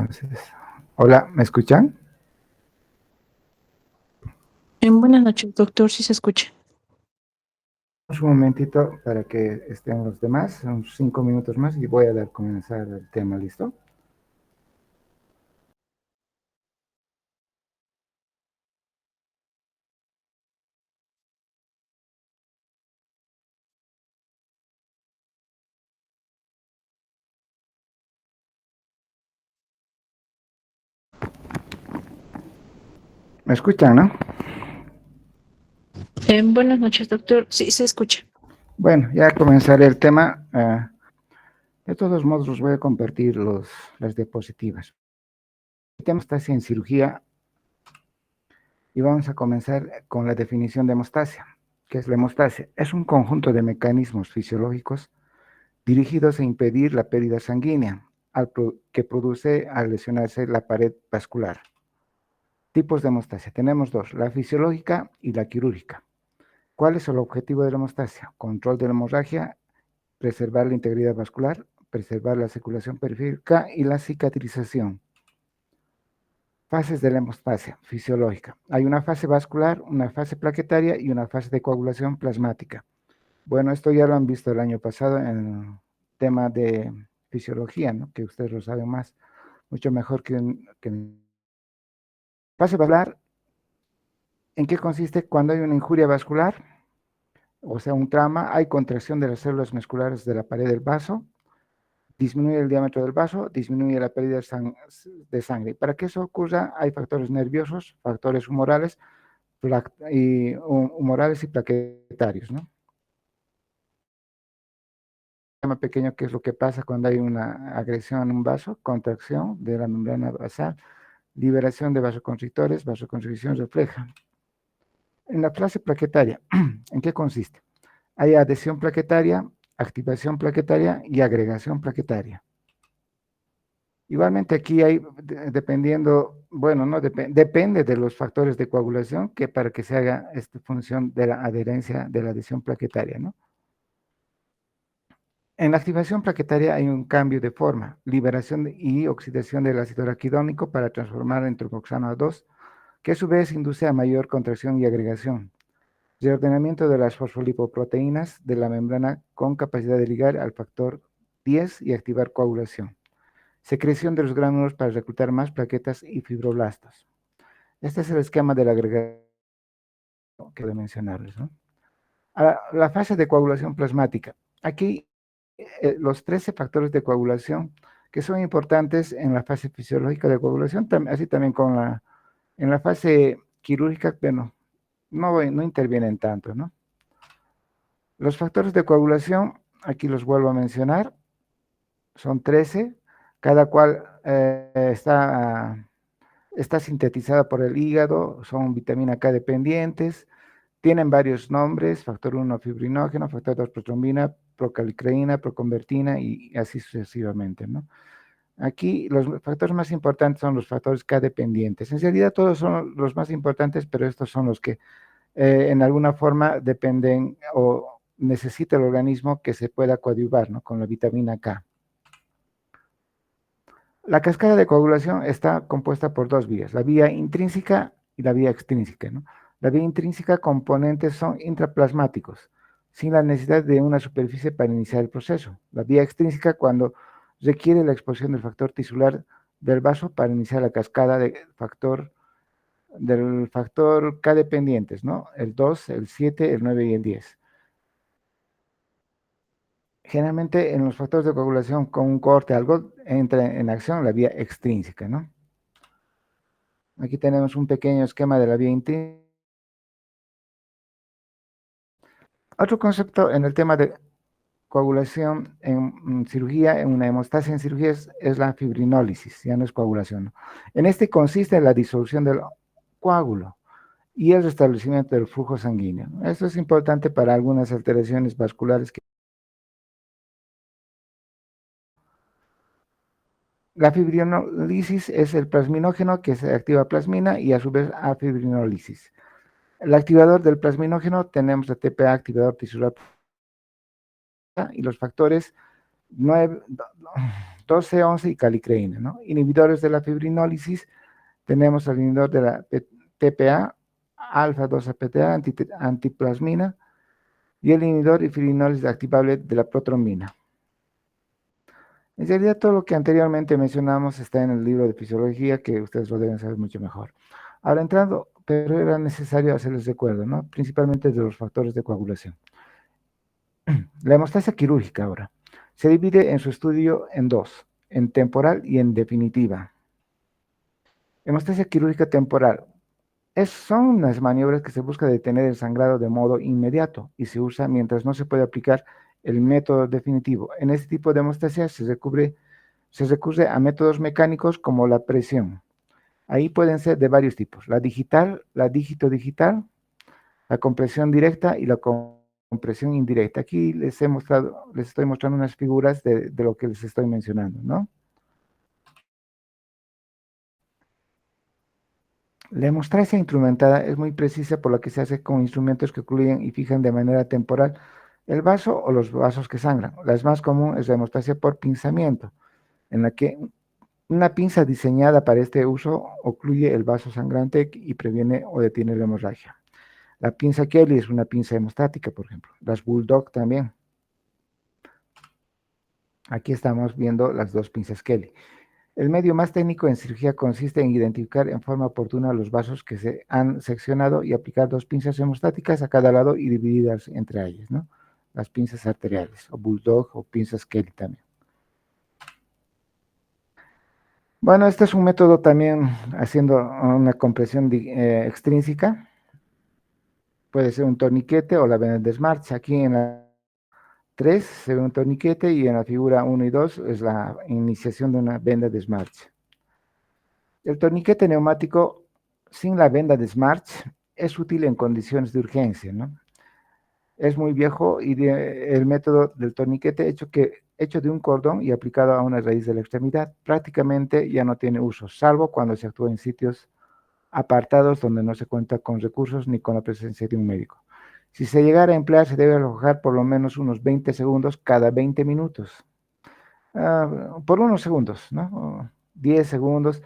Entonces, hola, ¿me escuchan? Buenas noches, doctor, si se escucha. Un momentito para que estén los demás, unos 5 minutos más y voy a dar comenzar el tema, ¿listo? ¿Me escuchan, no? Buenas noches, doctor, sí se escucha. Bueno, ya comenzaré el tema. De todos modos, os voy a compartir las diapositivas. El tema está en cirugía y vamos a comenzar con la definición de hemostasia. ¿Qué es la hemostasia? Es un conjunto de mecanismos fisiológicos dirigidos a impedir la pérdida sanguínea que produce al lesionarse la pared vascular. Tipos de hemostasia. Tenemos dos, la fisiológica y la quirúrgica. ¿Cuál es el objetivo de la hemostasia? Control de la hemorragia, preservar la integridad vascular, preservar la circulación periférica y la cicatrización. Fases de la hemostasia fisiológica. Hay una fase vascular, una fase plaquetaria y una fase de coagulación plasmática. Bueno, esto ya lo han visto el año pasado en el tema de fisiología, ¿no? Que ustedes lo saben más, mucho mejor que fase vascular. ¿En qué consiste? Cuando hay una injuria vascular, o sea, un trauma, hay contracción de las células musculares de la pared del vaso, disminuye el diámetro del vaso, disminuye la pérdida de sangre. Para que eso ocurra, hay factores nerviosos, factores humorales y plaquetarios, ¿no? Más pequeño, ¿qué es lo que pasa cuando hay una agresión en un vaso? Contracción de la membrana basal, liberación de vasoconstrictores, vasoconstricción refleja. En la fase plaquetaria, ¿en qué consiste? Hay adhesión plaquetaria, activación plaquetaria y agregación plaquetaria. Igualmente aquí hay, dependiendo, bueno, no depende de los factores de coagulación que para que se haga esta función de la adherencia de la adhesión plaquetaria, ¿no? En la activación plaquetaria hay un cambio de forma, liberación y oxidación del ácido araquidónico para transformar en trioxano 2, que a su vez induce a mayor contracción y agregación. Reordenamiento de las fosfolipoproteínas de la membrana con capacidad de ligar al factor 10 y activar coagulación. Secreción de los gránulos para reclutar más plaquetas y fibroblastos. Este es el esquema del agregado que voy a mencionarles, ¿no? La fase de coagulación plasmática. Aquí los 13 factores de coagulación que son importantes en la fase fisiológica de coagulación, así también en la fase quirúrgica, bueno, no intervienen tanto, ¿no? Los factores de coagulación, aquí los vuelvo a mencionar, son 13, cada cual está sintetizada por el hígado, son vitamina K dependientes, tienen varios nombres, factor 1 fibrinógeno, factor 2 protrombina, procalicreína, proconvertina y así sucesivamente, ¿no? Aquí los factores más importantes son los factores K dependientes. En realidad todos son los más importantes, pero estos son los que en alguna forma dependen o necesita el organismo que se pueda coadyuvar, ¿no? Con la vitamina K. La cascada de coagulación está compuesta por dos vías, la vía intrínseca y la vía extrínseca, ¿no? La vía intrínseca componentes son intraplasmáticos, sin la necesidad de una superficie para iniciar el proceso. La vía extrínseca cuando requiere la exposición del factor tisular del vaso para iniciar la cascada del factor K dependientes, ¿no? El 2, el 7, el 9 y el 10. Generalmente en los factores de coagulación con un corte algo entra en acción la vía extrínseca, ¿no? Aquí tenemos un pequeño esquema de la vía intrínseca. Otro concepto en el tema de coagulación en cirugía, en una hemostasia en cirugía es la fibrinólisis, ya no es coagulación, ¿no? En este consiste en la disolución del coágulo y el restablecimiento del flujo sanguíneo. Esto es importante para algunas alteraciones vasculares. La fibrinólisis es el plasminógeno que se activa plasmina y a su vez a fibrinólisis. El activador del plasminógeno tenemos el TPA activador tisular y los factores 12-11 y calicreína, ¿no? Inhibidores de la fibrinólisis, tenemos el inhibidor de la TPA, alfa-2-APTA, antiplasmina, y el inhibidor de fibrinólisis activable de la protrombina. En realidad, todo lo que anteriormente mencionamos está en el libro de fisiología, que ustedes lo deben saber mucho mejor. Ahora entrando, pero era necesario hacerles recuerdo, ¿no? Principalmente de los factores de coagulación. La hemostasia quirúrgica ahora se divide en su estudio en dos, en temporal y en definitiva. Hemostasia quirúrgica temporal son unas maniobras que se busca detener el sangrado de modo inmediato y se usa mientras no se puede aplicar el método definitivo. En este tipo de hemostasia se recurre a métodos mecánicos como la presión. Ahí pueden ser de varios tipos: la digital, la dígito digital, la compresión directa y la compresión indirecta. Aquí les estoy mostrando unas figuras de lo que les estoy mencionando, ¿no? La hemostasia instrumentada es muy precisa por lo que se hace con instrumentos que ocluyen y fijan de manera temporal el vaso o los vasos que sangran. La más común es la hemostasia por pinzamiento, en la que una pinza diseñada para este uso ocluye el vaso sangrante y previene o detiene la hemorragia. La pinza Kelly es una pinza hemostática, por ejemplo. Las Bulldog también. Aquí estamos viendo las dos pinzas Kelly. El medio más técnico en cirugía consiste en identificar en forma oportuna los vasos que se han seccionado y aplicar dos pinzas hemostáticas a cada lado y divididas entre ellas, ¿no? Las pinzas arteriales, o Bulldog o pinzas Kelly también. Bueno, este es un método también haciendo una compresión extrínseca. Puede ser un torniquete o la vena de Smarts. Aquí en la 3 se ve un torniquete y en la figura 1 y 2 es la iniciación de una venda de Smarts. El torniquete neumático sin la venda de Smarts es útil en condiciones de urgencia, ¿no? Es muy viejo y el método del torniquete hecho de un cordón y aplicado a una raíz de la extremidad prácticamente ya no tiene uso, salvo cuando se actúa en sitios apartados donde no se cuenta con recursos ni con la presencia de un médico. Si se llegara a emplear, se debe alojar por lo menos unos 20 segundos cada 20 minutos. Por unos segundos, ¿no? 10 segundos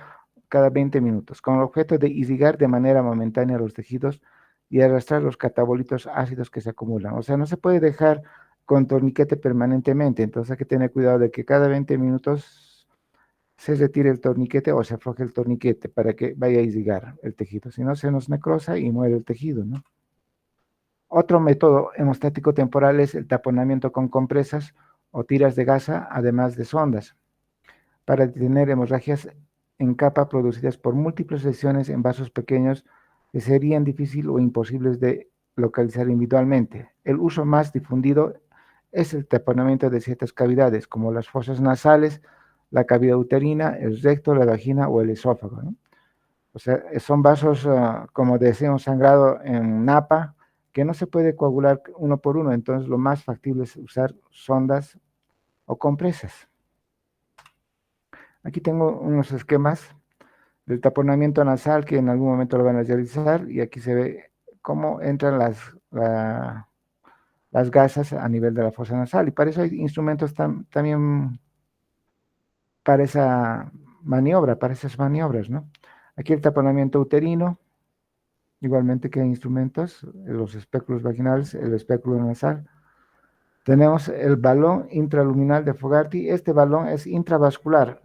cada 20 minutos, con el objeto de irrigar de manera momentánea los tejidos y arrastrar los catabolitos ácidos que se acumulan. O sea, no se puede dejar con torniquete permanentemente, entonces hay que tener cuidado de que cada 20 minutos se retire el torniquete o se afloje el torniquete para que vaya a irrigar el tejido, si no se nos necrosa y muere el tejido, ¿no? Otro método hemostático temporal es el taponamiento con compresas o tiras de gasa, además de sondas, para detener hemorragias en capa producidas por múltiples lesiones en vasos pequeños que serían difíciles o imposibles de localizar individualmente. El uso más difundido es el taponamiento de ciertas cavidades, como las fosas nasales, la cavidad uterina, el recto, la vagina o el esófago, ¿no? O sea, son vasos, como decíamos, sangrado en napa, que no se puede coagular uno por uno, entonces lo más factible es usar sondas o compresas. Aquí tengo unos esquemas del taponamiento nasal que en algún momento lo van a realizar y aquí se ve cómo entran las gasas a nivel de la fosa nasal y para eso hay instrumentos también para esa maniobra, para esas maniobras, ¿no? Aquí el taponamiento uterino, igualmente que hay instrumentos, los espéculos vaginales, el espéculo nasal. Tenemos el balón intraluminal de Fogarty. Este balón es intravascular.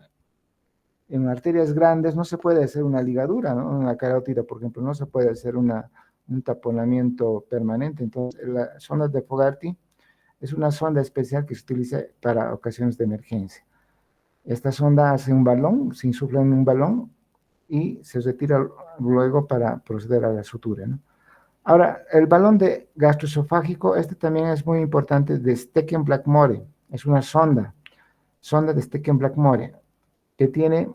En arterias grandes no se puede hacer una ligadura, ¿no? En la carótida, por ejemplo, no se puede hacer un taponamiento permanente. Entonces, la sonda de Fogarty es una sonda especial que se utiliza para ocasiones de emergencia. Esta sonda hace un balón, se insufla en un balón y se retira luego para proceder a la sutura, ¿no? Ahora, el balón de gastroesofágico, este también es muy importante, de Stecken-Blackmore. Es una sonda de Stecken-Blackmore, que tiene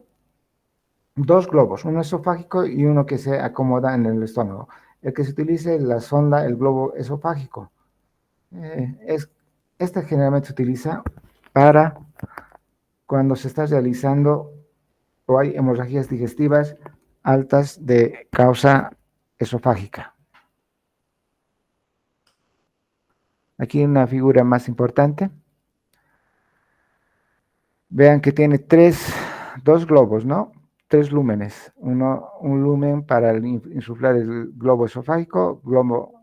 dos globos, uno esofágico y uno que se acomoda en el estómago. El que se utiliza es la sonda, el globo esofágico. Este generalmente se utiliza para cuando se está realizando o hay hemorragias digestivas altas de causa esofágica. Aquí una figura más importante. Vean que tiene dos globos, ¿no? Tres lúmenes. Un lumen para insuflar el globo esofágico,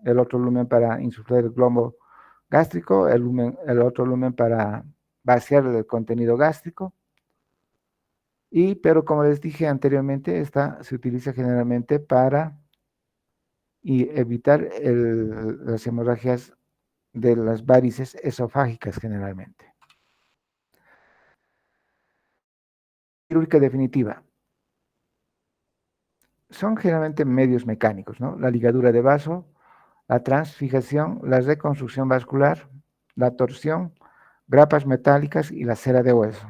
el otro lumen para insuflar el globo gástrico, el otro lumen para vaciar el contenido gástrico. Pero como les dije anteriormente, esta se utiliza generalmente para evitar las hemorragias de las varices esofágicas generalmente. Quirúrgica definitiva. Son generalmente medios mecánicos, ¿no? La ligadura de vaso, la transfijación, la reconstrucción vascular, la torsión, grapas metálicas y la cera de hueso.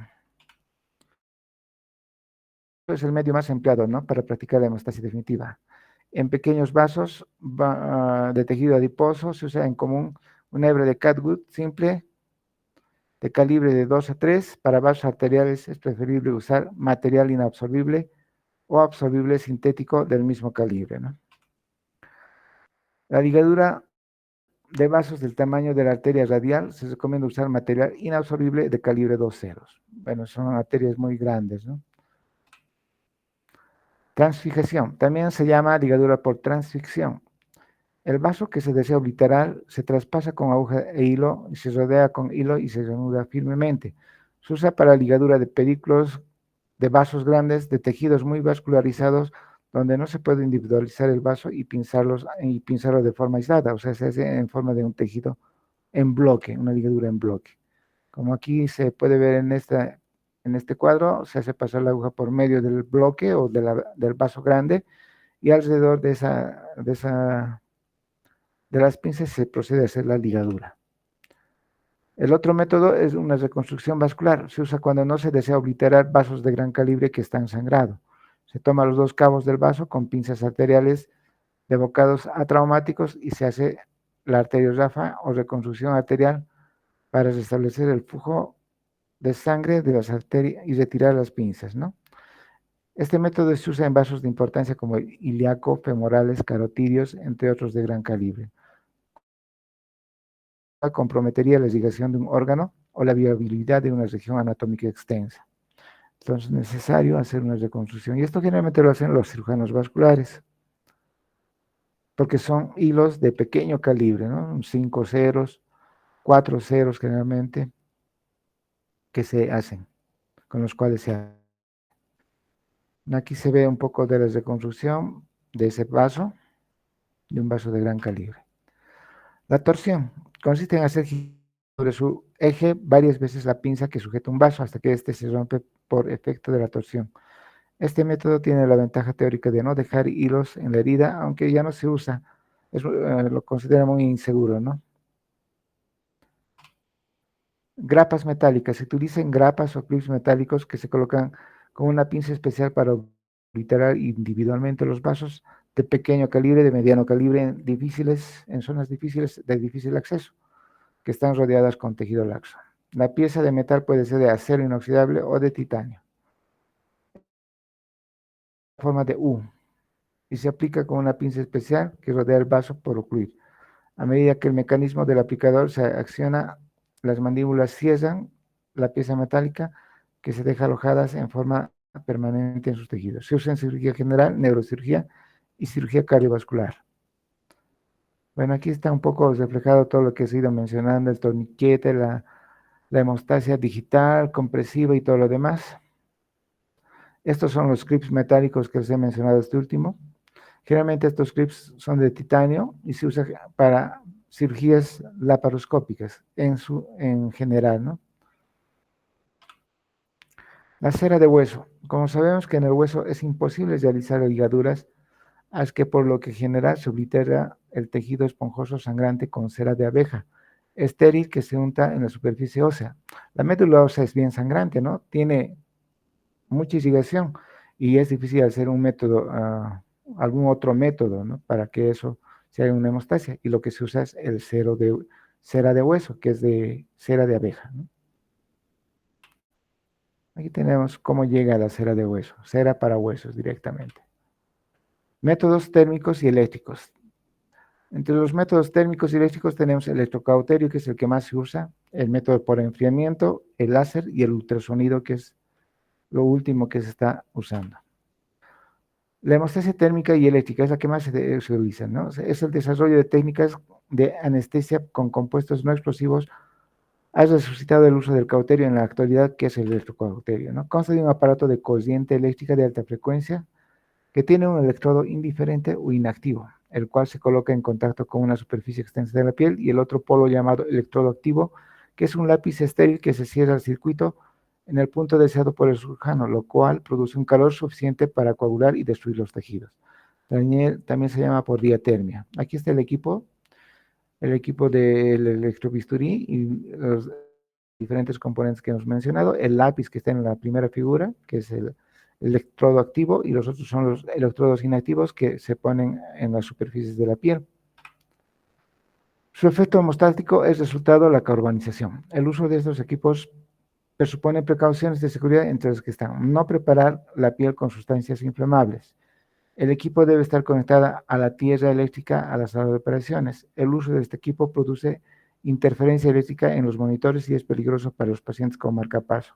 Es el medio más empleado, ¿no?, para practicar la hemostasis definitiva. En pequeños vasos de tejido adiposo se usa en común una hebra de catgut simple de calibre de 2 a 3. Para vasos arteriales es preferible usar material inabsorbible o absorbible sintético del mismo calibre, ¿no? La ligadura de vasos del tamaño de la arteria radial se recomienda usar material inabsorbible de calibre 2 ceros. Bueno, son arterias muy grandes, ¿no? Transfijación. También se llama ligadura por transficción. El vaso que se desea obliterar se traspasa con aguja e hilo, y se rodea con hilo y se reanuda firmemente. Se usa para ligadura de pedículos, de vasos grandes, de tejidos muy vascularizados, donde no se puede individualizar el vaso y pinzarlo de forma aislada, o sea, se hace en forma de un tejido en bloque, una ligadura en bloque. Como aquí se puede ver en este cuadro, se hace pasar la aguja por medio del bloque o del vaso grande, y alrededor de las pinzas se procede a hacer la ligadura. El otro método es una reconstrucción vascular. Se usa cuando no se desea obliterar vasos de gran calibre que están sangrando. Se toma los dos cabos del vaso con pinzas arteriales de bocados atraumáticos y se hace la arteriografa o reconstrucción arterial para restablecer el flujo de sangre de las arterias y retirar las pinzas, ¿no? Este método se usa en vasos de importancia como ilíaco, femorales, carotidios, entre otros de gran calibre. Comprometería la irrigación de un órgano o la viabilidad de una región anatómica extensa. Entonces es necesario hacer una reconstrucción. Y esto generalmente lo hacen los cirujanos vasculares, porque son hilos de pequeño calibre, ¿no? 5 ceros, 4 ceros generalmente, que se hacen, con los cuales se hace. Aquí se ve un poco de la reconstrucción de ese vaso, de un vaso de gran calibre. La torsión consiste en hacer sobre su eje varias veces la pinza que sujeta un vaso hasta que éste se rompe por efecto de la torsión. Este método tiene la ventaja teórica de no dejar hilos en la herida, aunque ya no se usa. Lo considera muy inseguro, ¿no? Grapas metálicas. Se utilizan grapas o clips metálicos que se colocan con una pinza especial para obliterar individualmente los vasos de pequeño calibre, de mediano calibre, en zonas difíciles de difícil acceso, que están rodeadas con tejido laxo. La pieza de metal puede ser de acero inoxidable o de titanio. Forma de U, y se aplica con una pinza especial que rodea el vaso por ocluir. A medida que el mecanismo del aplicador se acciona, las mandíbulas cierran la pieza metálica que se deja alojadas en forma permanente en sus tejidos. Se usa en cirugía general, neurocirugía y cirugía cardiovascular. Bueno, aquí está un poco reflejado todo lo que he ido mencionando, el torniquete, la hemostasia digital, compresiva y todo lo demás. Estos son los clips metálicos que les he mencionado este último. Generalmente estos clips son de titanio y se usa para cirugías laparoscópicas en general, ¿no? La cera de hueso. Como sabemos que en el hueso es imposible realizar ligaduras, es que por lo que general se oblitera el tejido esponjoso sangrante con cera de abeja, estéril, que se unta en la superficie ósea. La médula ósea es bien sangrante, ¿no? Tiene mucha irrigación y es difícil hacer un método, algún otro método, ¿no?, para que eso se haga una hemostasia, y lo que se usa es cera de hueso, que es de cera de abeja, ¿no? Aquí tenemos cómo llega la cera de hueso, cera para huesos directamente. Métodos térmicos y eléctricos. Entre los métodos térmicos y eléctricos tenemos el electrocauterio, que es el que más se usa, el método por enfriamiento, el láser y el ultrasonido, que es lo último que se está usando. La hemostasia térmica y eléctrica es la que más se utiliza, ¿no? Es el desarrollo de técnicas de anestesia con compuestos no explosivos. Ha resucitado el uso del cauterio en la actualidad, que es el electrocauterio, ¿no? Consta de un aparato de corriente eléctrica de alta frecuencia que tiene un electrodo indiferente o inactivo, el cual se coloca en contacto con una superficie extensa de la piel, y el otro polo llamado electrodo activo, que es un lápiz estéril que se cierra al circuito en el punto deseado por el cirujano, lo cual produce un calor suficiente para coagular y destruir los tejidos. También se llama por diatermia. Aquí está el equipo del electrobisturí y los diferentes componentes que hemos mencionado, el lápiz que está en la primera figura, que es el electrodo activo, y los otros son los electrodos inactivos que se ponen en las superficies de la piel. Su efecto hemostático es resultado de la carbonización. El uso de estos equipos presupone precauciones de seguridad, entre las que están: no preparar la piel con sustancias inflamables. El equipo debe estar conectado a la tierra eléctrica a la sala de operaciones. El uso de este equipo produce interferencia eléctrica en los monitores y es peligroso para los pacientes con marcapaso.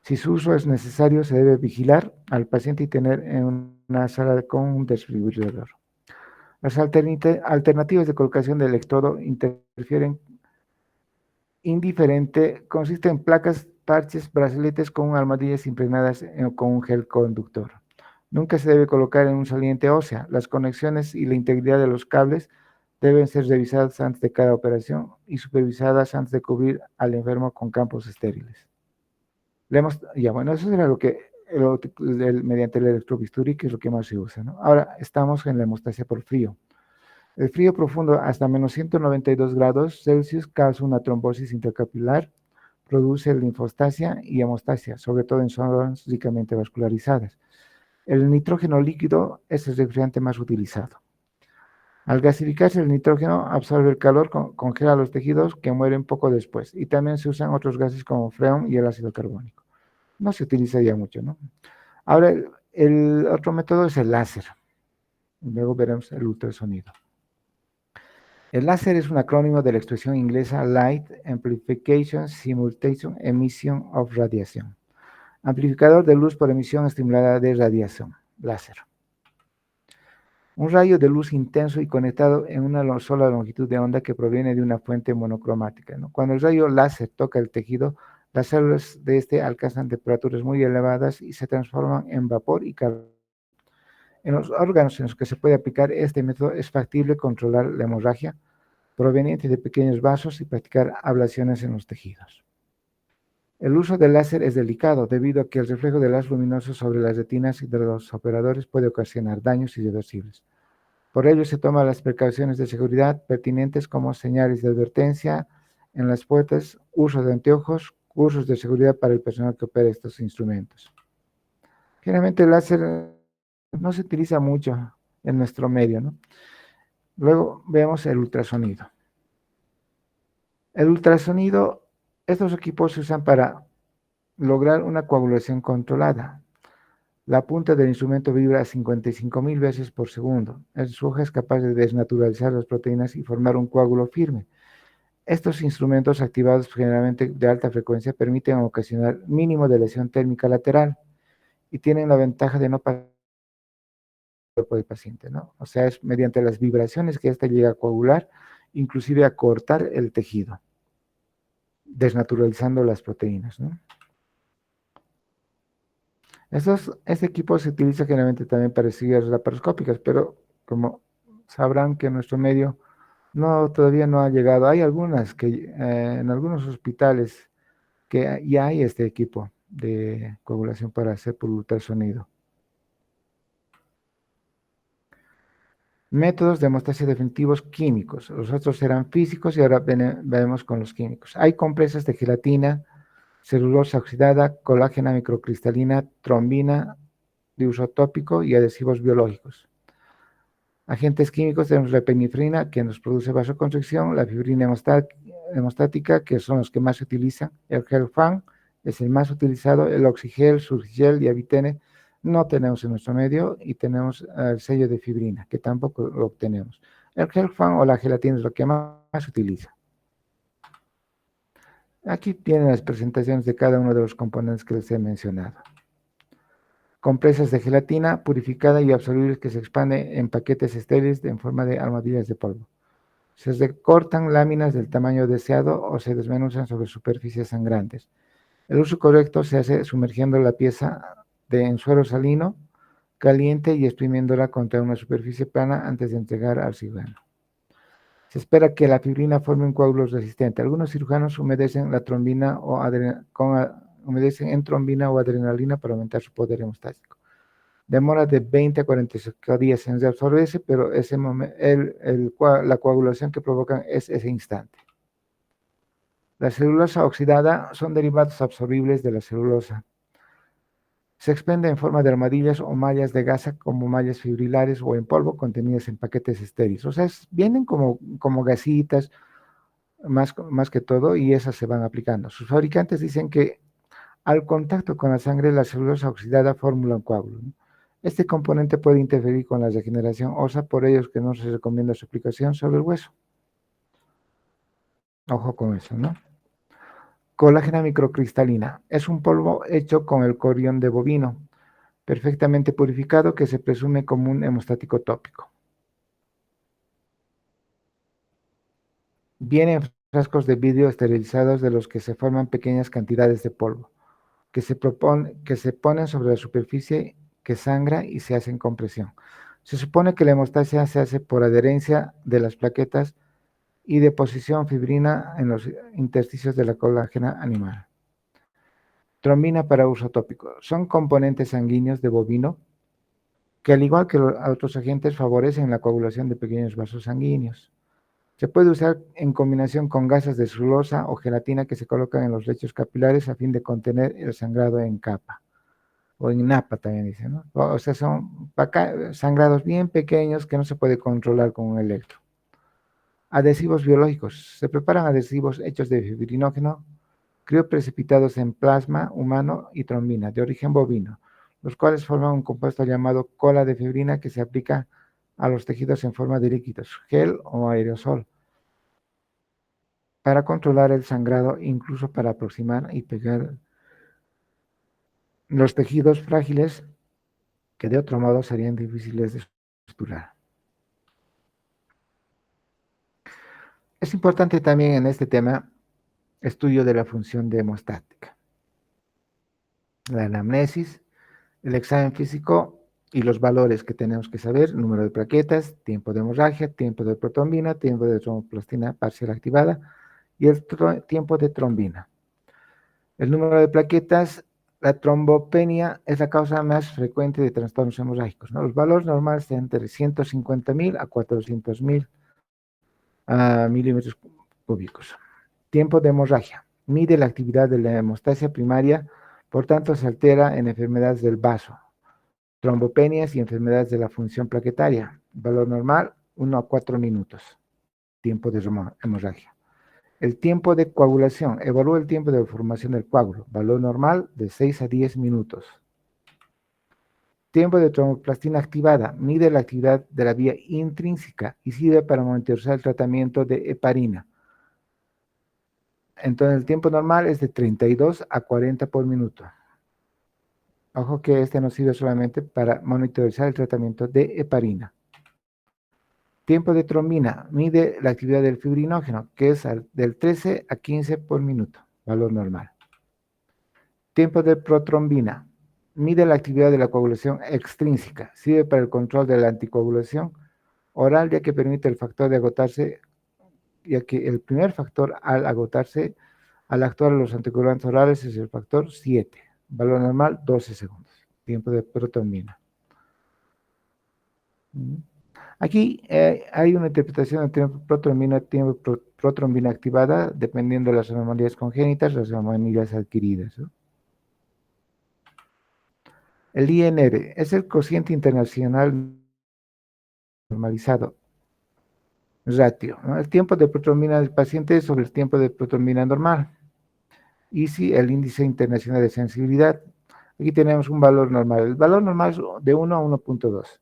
Si su uso es necesario, se debe vigilar al paciente y tener en una sala con un desfibrilador. Las alternativas de colocación de electrodo indiferente consiste en placas, parches, brazaletes con armadillas impregnadas con un gel conductor. Nunca se debe colocar en un saliente ósea. Las conexiones y la integridad de los cables deben ser revisadas antes de cada operación y supervisadas antes de cubrir al enfermo con campos estériles. Bueno, eso era mediante el electrobisturí, que es lo que más se usa, ¿no? Ahora estamos en la hemostasia por frío. El frío profundo hasta menos 192 grados Celsius causa una trombosis intracapilar, produce linfostasia y hemostasia, sobre todo en zonas ricamente vascularizadas. El nitrógeno líquido es el refrigerante más utilizado. Al gasificarse, el nitrógeno absorbe el calor, congela los tejidos, que mueren poco después, y también se usan otros gases como freón y el ácido carbónico. No se utiliza ya mucho, ¿no? Ahora, el otro método es el láser. Luego veremos el ultrasonido. El láser es un acrónimo de la expresión inglesa Light Amplification Simultaneous Emission of Radiation. Amplificador de luz por emisión estimulada de radiación, láser. Un rayo de luz intenso y conectado en una sola longitud de onda que proviene de una fuente monocromática, ¿no? Cuando el rayo láser toca el tejido, las células de este alcanzan temperaturas muy elevadas y se transforman en vapor y calor. En los órganos en los que se puede aplicar este método es factible controlar la hemorragia proveniente de pequeños vasos y practicar ablaciones en los tejidos. El uso del láser es delicado debido a que el reflejo de las luminosos sobre las retinas de los operadores puede ocasionar daños irreversibles. Por ello se toman las precauciones de seguridad pertinentes, como señales de advertencia en las puertas, uso de anteojos, cursos de seguridad para el personal que opera estos instrumentos. Generalmente el láser no se utiliza mucho en nuestro medio, ¿no? Luego vemos el ultrasonido. El ultrasonido, estos equipos se usan para lograr una coagulación controlada. La punta del instrumento vibra a 55,000 veces por segundo. Su hoja es capaz de desnaturalizar las proteínas y formar un coágulo firme. Estos instrumentos, activados generalmente de alta frecuencia, permiten ocasionar mínimo de lesión térmica lateral y tienen la ventaja de no pasar el cuerpo del paciente, ¿no? O sea, es mediante las vibraciones que éste llega a coagular, inclusive a cortar el tejido, desnaturalizando las proteínas, ¿no? Este equipo se utiliza generalmente también para cirugías laparoscópicas, pero como sabrán que en nuestro medio todavía no ha llegado. Hay algunas en algunos hospitales que ya hay este equipo de coagulación para hacer por ultrasonido. Métodos de hemostasia definitivos químicos. Los otros eran físicos y ahora vemos con los químicos. Hay compresas de gelatina, celulosa oxidada, colágena microcristalina, trombina de uso tópico y adhesivos biológicos. Agentes químicos tenemos la epinefrina, que nos produce vasoconstricción, la fibrina hemostática, que son los que más se utilizan, el gel FAN es el más utilizado, el oxigel, surgel y avitene no tenemos en nuestro medio, y tenemos el sello de fibrina, que tampoco lo obtenemos. El gel fan o la gelatina es lo que más se utiliza. Aquí tienen las presentaciones de cada uno de los componentes que les he mencionado. Compresas de gelatina purificada y absorbibles que se expande en paquetes estériles en forma de almohadillas de polvo. Se recortan láminas del tamaño deseado o se desmenuzan sobre superficies sangrantes. El uso correcto se hace sumergiendo la pieza en suero salino caliente y exprimiéndola contra una superficie plana antes de entregar al cirujano. Se espera que la fibrina forme un coágulo resistente. Algunos cirujanos humedecen la trombina humedecen en trombina o adrenalina para aumentar su poder hemostático. Demora de 20 a 45 días en reabsorberse, pero la coagulación que provocan es ese instante. La celulosa oxidada son derivados absorbibles de la celulosa. Se expende en forma de armadillas o mallas de gasa como mallas fibrilares o en polvo contenidas en paquetes estériles. O sea, vienen como gasitas más que todo y esas se van aplicando. Sus fabricantes dicen que al contacto con la sangre la celulosa oxidada formula un coágulo, ¿no? Este componente puede interferir con la regeneración ósea, por ello es que no se recomienda su aplicación sobre el hueso. Ojo con eso, ¿no? Colágena microcristalina. Es un polvo hecho con el corión de bovino, perfectamente purificado que se presume como un hemostático tópico. Viene en frascos de vidrio esterilizados de los que se forman pequeñas cantidades de polvo, que se ponen sobre la superficie que sangra y se hacen compresión. Se supone que la hemostasia se hace por adherencia de las plaquetas y deposición fibrina en los intersticios de la colágena animal. Trombina para uso tópico. Son componentes sanguíneos de bovino que al igual que otros agentes favorecen la coagulación de pequeños vasos sanguíneos. Se puede usar en combinación con gasas de celulosa o gelatina que se colocan en los lechos capilares a fin de contener el sangrado en capa, o en napa también dicen, ¿no? O sea, son sangrados bien pequeños que no se puede controlar con un electro. Adhesivos biológicos. Se preparan adhesivos hechos de fibrinógeno, crioprecipitados en plasma humano y trombina, de origen bovino, los cuales forman un compuesto llamado cola de fibrina que se aplica a los tejidos en forma de líquidos, gel o aerosol, para controlar el sangrado, incluso para aproximar y pegar los tejidos frágiles que de otro modo serían difíciles de suturar. Es importante también en este tema estudio de la función de hemostática, la anamnesis, el examen físico y los valores que tenemos que saber: número de plaquetas, tiempo de hemorragia, tiempo de protrombina, tiempo de tromboplastina parcial activada y el tiempo de trombina. El número de plaquetas, la trombopenia es la causa más frecuente de trastornos hemorrágicos, ¿no? Los valores normales están entre 150.000 a 400.000 milímetros cúbicos. Tiempo de hemorragia. Mide la actividad de la hemostasia primaria, por tanto se altera en enfermedades del vaso, trombopenias y enfermedades de la función plaquetaria. Valor normal, 1 a 4 minutos. Tiempo de hemorragia. El tiempo de coagulación. Evalúa el tiempo de formación del coágulo. Valor normal, de 6 a 10 minutos. Tiempo de tromboplastina activada. Mide la actividad de la vía intrínseca y sirve para monitorizar el tratamiento de heparina. Entonces, el tiempo normal es de 32 a 40 por minuto. Ojo que este no sirve solamente para monitorizar el tratamiento de heparina. Tiempo de trombina. Mide la actividad del fibrinógeno, que es del 13 a 15 por minuto. Valor normal. Tiempo de protrombina. Mide la actividad de la coagulación extrínseca. Sirve para el control de la anticoagulación oral, ya que permite el factor de agotarse, ya que el primer factor al agotarse, al actuar los anticoagulantes orales, es el factor 7. Valor normal, 12 segundos. Tiempo de protrombina. Aquí hay una interpretación de tiempo protrombina activada, dependiendo de las anomalías congénitas, las anomalías adquiridas, ¿no? El INR es el cociente internacional normalizado ratio, ¿no? El tiempo de protrombina del paciente sobre el tiempo de protrombina normal. ISI, el índice internacional de sensibilidad. Aquí tenemos un valor normal. El valor normal es de 1 a 1.2.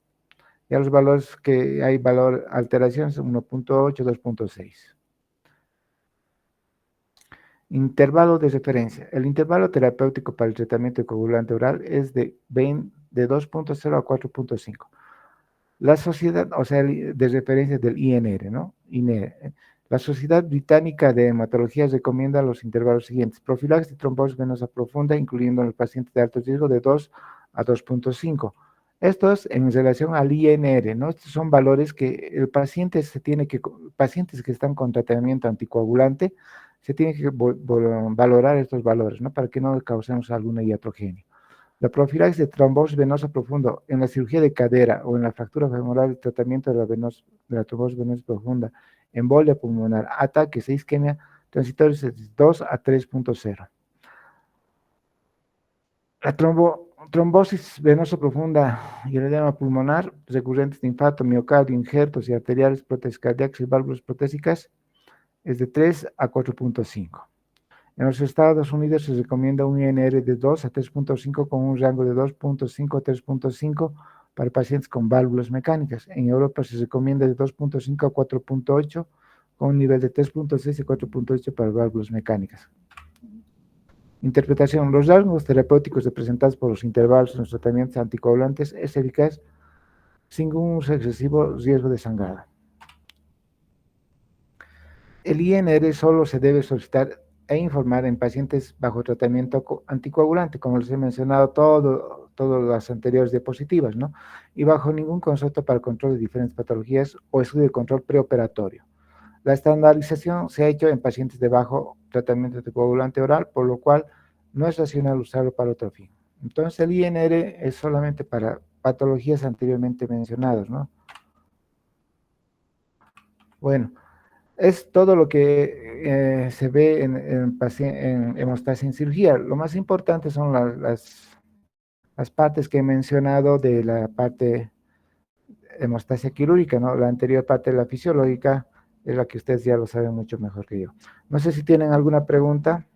Ya los valores que hay valor alteración son 1.8, 2.6. Intervalo de referencia. El intervalo terapéutico para el tratamiento de coagulante oral es de 2.0 a 4.5. La sociedad, o sea, de referencia del INR, ¿no? INR. La Sociedad Británica de Hematología recomienda los intervalos siguientes. Profilaxis de trombosis venosa profunda, incluyendo en los pacientes de alto riesgo, de 2 a 2.5. Estos en relación al INR, ¿no? Estos son valores que el paciente pacientes que están con tratamiento anticoagulante, se tiene que valorar estos valores, ¿no? Para que no causemos alguna iatrogenia. La profilaxis de trombosis venosa profundo en la cirugía de cadera o en la fractura femoral, el tratamiento de la trombosis venosa profunda, embolia pulmonar, ataques e isquemia transitorios de 2 a 3.0. La trombosis venosa profunda y el edema pulmonar recurrentes de infarto, miocardio, injertos y arteriales, prótesis cardíacas y válvulas protésicas es de 3 a 4.5. En los Estados Unidos se recomienda un INR de 2 a 3.5 con un rango de 2.5 a 3.5 para pacientes con válvulas mecánicas. En Europa se recomienda de 2.5 a 4.8 con un nivel de 3.6 y 4.8 para válvulas mecánicas. Interpretación. Los rasgos terapéuticos representados por los intervalos en los tratamientos anticoagulantes es eficaz sin un excesivo riesgo de sangrado. El INR solo se debe solicitar e informar en pacientes bajo tratamiento anticoagulante, como les he mencionado todas las anteriores diapositivas, ¿no? Y bajo ningún concepto para el control de diferentes patologías o estudio de control preoperatorio. La estandarización se ha hecho en pacientes de bajo tratamiento anticoagulante oral, por lo cual no es racional usarlo para otro fin. Entonces el INR es solamente para patologías anteriormente mencionadas, ¿no? Bueno, es todo lo que se ve en hemostasia en cirugía. Lo más importante son las partes que he mencionado de la parte hemostasia quirúrgica, ¿no? La anterior parte de la fisiológica es la que ustedes ya lo saben mucho mejor que yo. No sé si tienen alguna pregunta.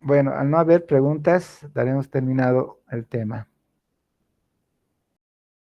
Bueno, al no haber preguntas, daremos terminado el tema.